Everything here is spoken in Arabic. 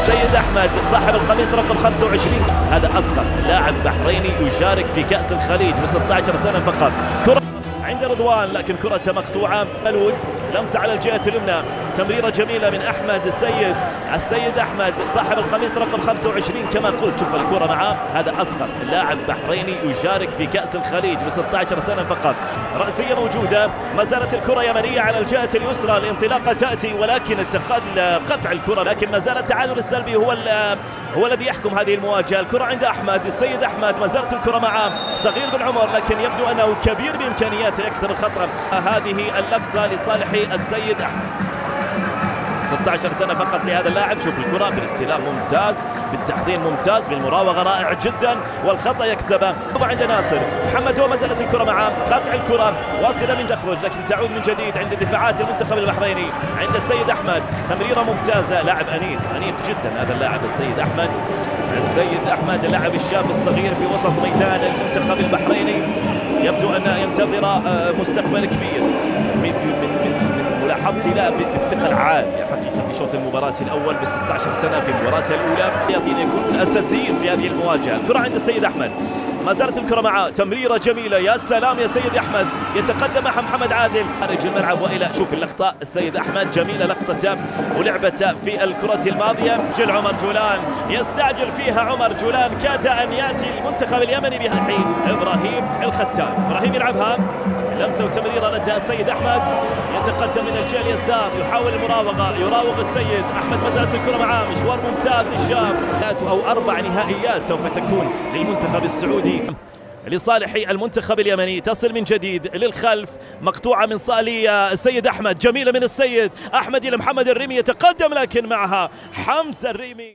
السيد أحمد صاحب القميص رقم 25. هذا أصغر لاعب بحريني يشارك في كأس الخليج ب 16 سنة فقط. كرة عند رضوان لكن كرة مقطوعة. الود لمسة على الجهة اليمنى، تمريرة جميلة من أحمد السيد أحمد صاحب القميص رقم 25 كما قلت. شوف الكرة معاه، هذا أصغر لاعب بحريني يشارك في كأس الخليج ب 16 سنة فقط. رأسية موجودة، ما زالت الكرة يمنية على الجهة اليسرى، الانطلاقة تأتي ولكن قطع الكرة، لكن ما زال التعادل السلبي هو الذي يحكم هذه المواجهة. الكرة عند أحمد السيد أحمد، ما زالت الكرة معاه، صغير بالعمر لكن يبدو أنه كبير بإمكانياته، يكسر الخطأ. هذه اللقطة لصالح السيد أحمد، 16 سنة فقط لهذا اللاعب. شوف الكرة بالاستلام ممتاز، بالتحضير ممتاز، بالمراوغة رائع جدا، والخطأ يكسبه. عند ناصر محمد هو ما زالت الكرة معه، قاطع الكرة واصلة من تخرج لكن تعود من جديد عند دفاعات المنتخب البحريني. عند السيد أحمد تمريرة ممتازة، لاعب أنيق جدا هذا اللاعب السيد أحمد اللاعب الشاب الصغير في وسط ميدان المنتخب البحريني، يبدو أن ينتظر مستقبل كبير من ملاحظتي له بالثقة العالية حقيقة في شوط المباراة الأول ب 16 سنة في المباراة الأولى، يكونون أساسيين في هذه المواجهة. الكرة عند السيد أحمد، ما زالت الكرة معه، تمريرة جميلة، يا سلام يا سيد أحمد، يتقدم معها محمد عادل خارج الملعب وإلى. شوف اللقطة، السيد أحمد جميلة لقطته ولعبته في الكرة الماضية. عمر جولان يستعجل فيها، عمر جولان كاد أن يأتي المنتخب اليمني بها الحين. إبراهيم الختان، إبراهيم يلعبها لمسة وتمريرة لدى السيد أحمد، يتقدم من الجهة اليسار، يحاول المراوغة، يراوغ السيد أحمد، ما زالت الكرة معاه، مشوار ممتاز للشاب. 3 أو 4 نهائيات سوف تكون للمنتخب السعودي لصالح المنتخب اليمني. تصل من جديد للخلف، مقطوعة من صالية السيد أحمد، جميلة من السيد أحمد إلى محمد الريمي، يتقدم لكن معها حمزة الريمي.